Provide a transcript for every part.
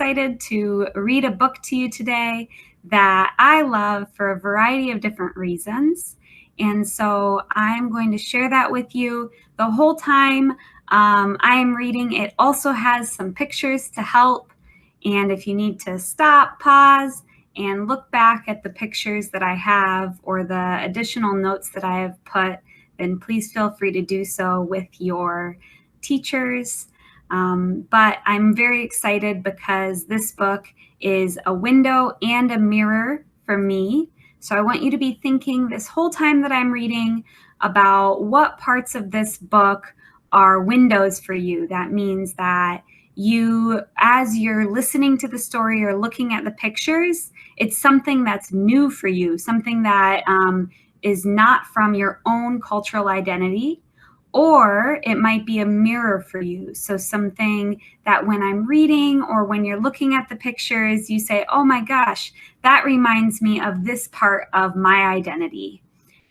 excited to read a book to you today that I love for a variety of different reasons. And so I'm going to share that with you the whole time I am reading. It also has some pictures to help. And if you need to stop, pause, and look back at the pictures that I have or the additional notes that I have put, then please feel free to do so with your teachers. But I'm very excited because this book is a window and a mirror for me. So I want you to be thinking this whole time that I'm reading about what parts of this book are windows for you. That means that you, as you're listening to the story or looking at the pictures, it's something that's new for you, something that is not from your own cultural identity. Or it might be a mirror for you. So something that when I'm reading or when you're looking at the pictures, you say, oh my gosh, that reminds me of this part of my identity.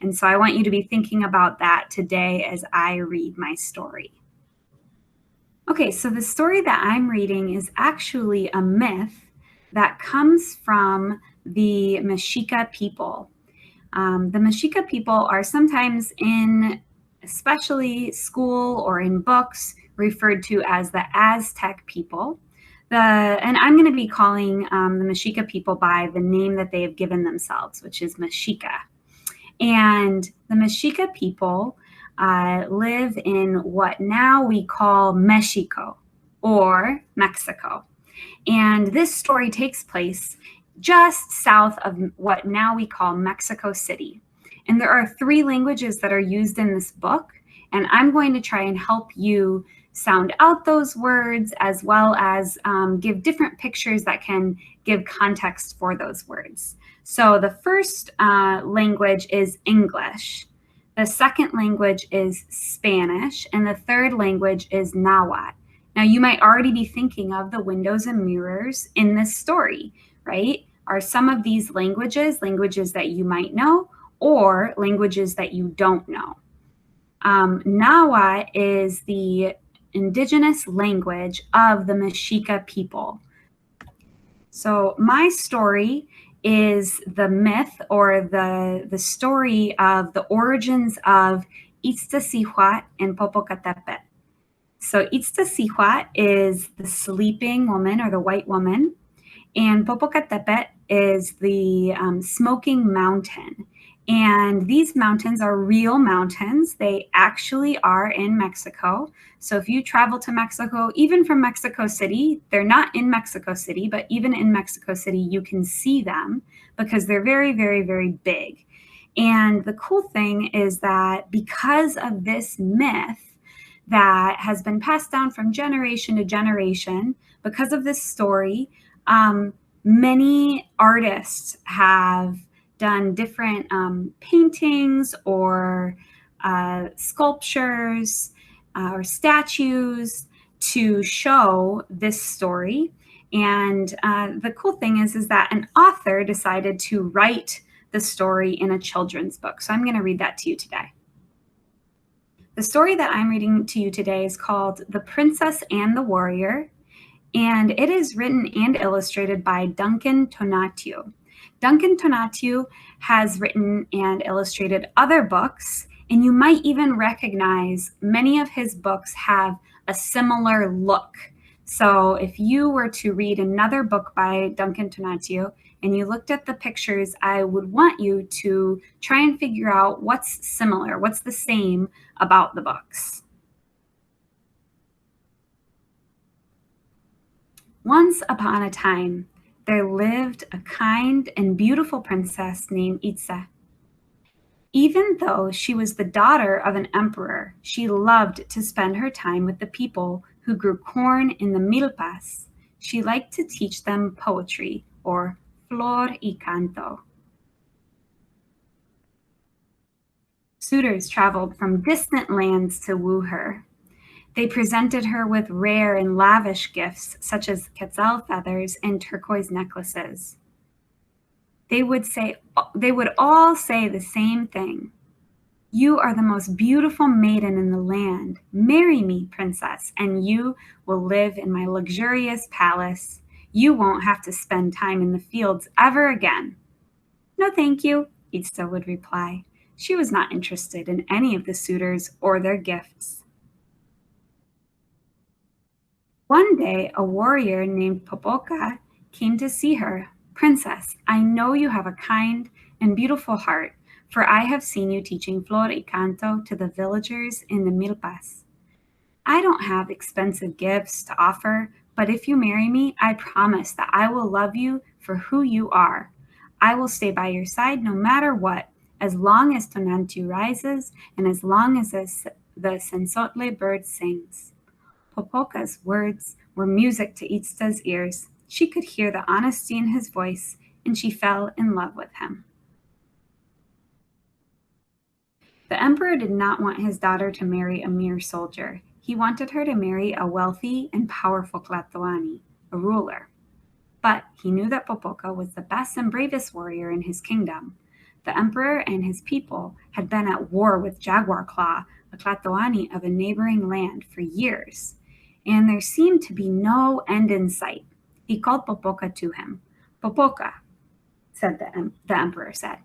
And so I want you to be thinking about that today as I read my story. Okay, so the story that I'm reading is actually a myth that comes from the Mexica people. The Mexica people are sometimes in especially school or in books referred to as the Aztec people. And I'm going to be calling the Mexica people by the name that they have given themselves, which is Mexica. And the Mexica people live in what now we call Mexico or Mexico. And this story takes place just south of what now we call Mexico City. And there are 3 languages that are used in this book, and I'm going to try and help you sound out those words as well as give different pictures that can give context for those words. So the first language is English. The second language is Spanish, and the third language is Nahuatl. Now, you might already be thinking of the windows and mirrors in this story, right? Are some of these languages that you might know, or languages that you don't know? Nahuatl is the indigenous language of the Mexica people. So my story is the myth or the story of the origins of Iztaccíhuatl and Popocatépetl. So Iztaccíhuatl is the sleeping woman or the white woman, and Popocatépetl is the smoking mountain. And these mountains are real mountains. They actually are in Mexico. So if you travel to Mexico, even from Mexico City, they're not in Mexico City, but even in Mexico City, you can see them because they're very, very, very big. And the cool thing is that because of this myth that has been passed down from generation to generation, because of this story, many artists have done different paintings or sculptures or statues to show this story. And the cool thing is that an author decided to write the story in a children's book. So I'm going to read that to you today. The story that I'm reading to you today is called The Princess and the Warrior, and it is written and illustrated by Duncan Tonatiuh. Duncan Tonatiuh has written and illustrated other books, and you might even recognize many of his books have a similar look. So if you were to read another book by Duncan Tonatiuh and you looked at the pictures, I would want you to try and figure out what's similar, what's the same about the books. Once upon a time, there lived a kind and beautiful princess named Itza. Even though she was the daughter of an emperor, she loved to spend her time with the people who grew corn in the milpas. She liked to teach them poetry, or flor y canto. Suitors traveled from distant lands to woo her. They presented her with rare and lavish gifts, such as quetzal feathers and turquoise necklaces. They would all say the same thing. You are the most beautiful maiden in the land. Marry me, princess, and you will live in my luxurious palace. You won't have to spend time in the fields ever again." "No, thank you," Itza would reply. She was not interested in any of the suitors or their gifts. One day, a warrior named Popoca came to see her. "Princess, I know you have a kind and beautiful heart, for I have seen you teaching flor y canto to the villagers in the milpas. I don't have expensive gifts to offer, but if you marry me, I promise that I will love you for who you are. I will stay by your side no matter what, as long as Tonantu rises and as long as the sensotle bird sings." Popoca's words were music to Itzta's ears. She could hear the honesty in his voice, and she fell in love with him. The emperor did not want his daughter to marry a mere soldier. He wanted her to marry a wealthy and powerful Tlatoani, a ruler. But he knew that Popoca was the best and bravest warrior in his kingdom. The emperor and his people had been at war with Jaguar Claw, a Tlatoani of a neighboring land, for years, and there seemed to be no end in sight. He called Popoca to him. "Popoca," the emperor said,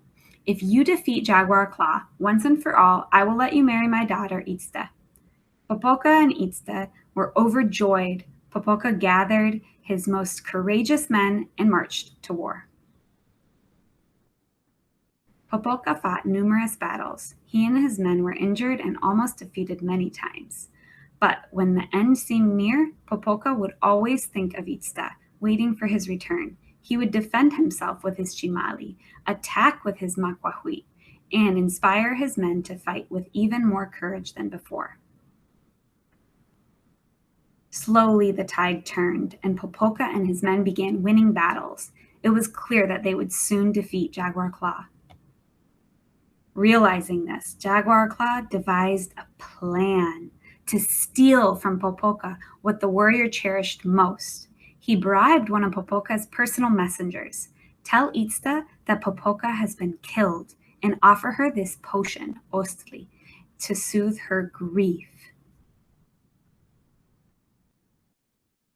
"if you defeat Jaguar Claw once and for all, I will let you marry my daughter, Itzta." Popoca and Itzta were overjoyed. Popoca gathered his most courageous men and marched to war. Popoca fought numerous battles. He and his men were injured and almost defeated many times. But when the end seemed near, Popoca would always think of Itzta, waiting for his return. He would defend himself with his chimali, attack with his macuahuit, and inspire his men to fight with even more courage than before. Slowly the tide turned, and Popoca and his men began winning battles. It was clear that they would soon defeat Jaguar Claw. Realizing this, Jaguar Claw devised a plan to steal from Popoca what the warrior cherished most. He bribed one of Popoca's personal messengers. "Tell Itzta that Popoca has been killed and offer her this potion, Ostli, to soothe her grief."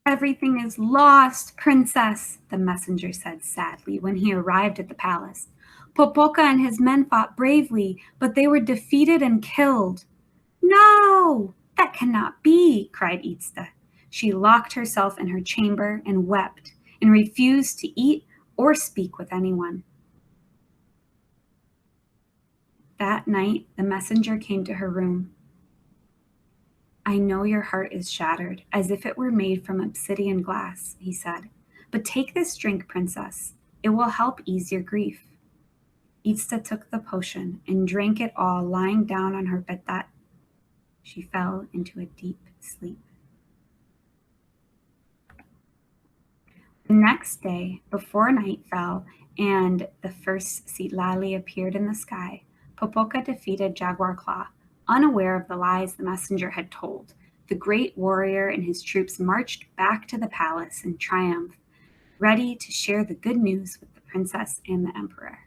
"Everything is lost, princess," the messenger said sadly when he arrived at the palace. "Popoca and his men fought bravely, but they were defeated and killed." "No, that cannot be," cried Itzta. She locked herself in her chamber and wept and refused to eat or speak with anyone. That night, the messenger came to her room. "I know your heart is shattered, as if it were made from obsidian glass," he said. "But take this drink, princess. It will help ease your grief." Itzta took the potion and drank it all, lying down on her betat. She fell into a deep sleep. The next day, before night fell and the first Sitlali appeared in the sky, Popoca defeated Jaguar Claw. Unaware of the lies the messenger had told, the great warrior and his troops marched back to the palace in triumph, ready to share the good news with the princess and the emperor.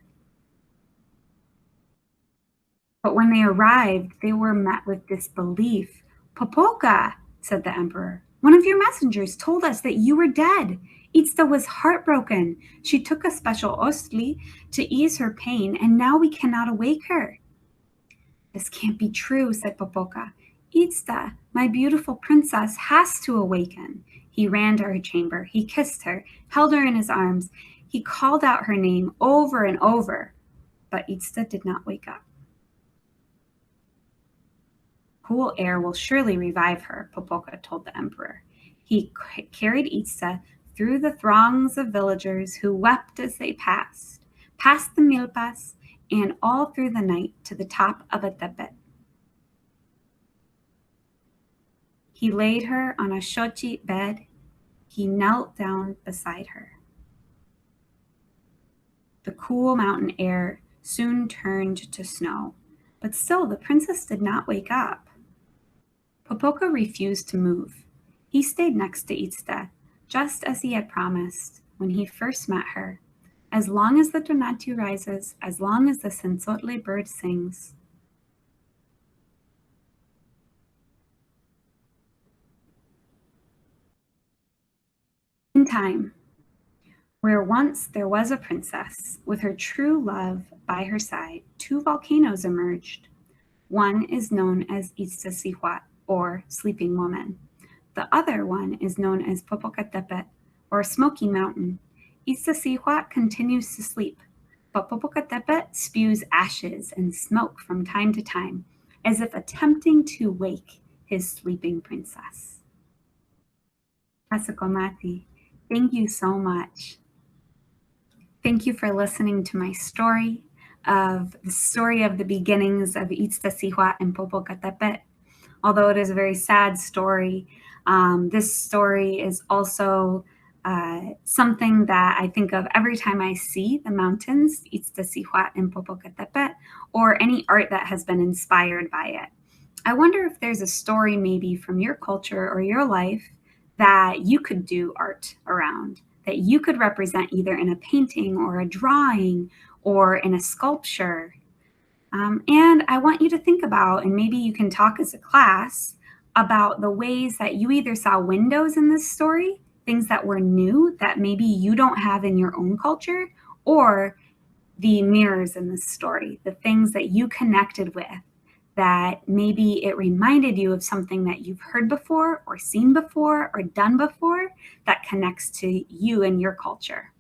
But when they arrived, they were met with disbelief. "Popoca," said the emperor, "one of your messengers told us that you were dead." Itzta was heartbroken. She took a special ostli to ease her pain, and now we cannot awake her. "This can't be true," said Popoca. "Itzta, my beautiful princess, has to awaken." He ran to her chamber. He kissed her, held her in his arms. He called out her name over and over, but Itzta did not wake up. "Cool air will surely revive her," Popoca told the emperor. He carried Itzta through the throngs of villagers who wept as they passed, past the milpas, and all through the night to the top of a tepet. He laid her on a xochitl bed. He knelt down beside her. The cool mountain air soon turned to snow, but still the princess did not wake up. Popoca refused to move. He stayed next to Itzta, just as he had promised when he first met her. As long as the Tonantu rises, as long as the sensotle bird sings. In time, Where once there was a princess, with her true love by her side, two volcanoes emerged. One is known as Iztaccíhuatl, or Sleeping Woman. The other one is known as Popocatépetl, or Smoky Mountain. Iztaccíhuatl continues to sleep, but Popocatépetl spews ashes and smoke from time to time, as if attempting to wake his sleeping princess. Asakomati, thank you so much. Thank you for listening to my story of the beginnings of Iztaccíhuatl and Popocatépetl. Although it is a very sad story, this story is also something that I think of every time I see the mountains, Iztaccíhuatl and Popocatépetl, or any art that has been inspired by it. I wonder if there's a story maybe from your culture or your life that you could do art around, that you could represent either in a painting or a drawing or in a sculpture. And I want you to think about, and maybe you can talk as a class about the ways that you either saw windows in this story, things that were new that maybe you don't have in your own culture, or the mirrors in this story, the things that you connected with, that maybe it reminded you of something that you've heard before or seen before or done before that connects to you and your culture.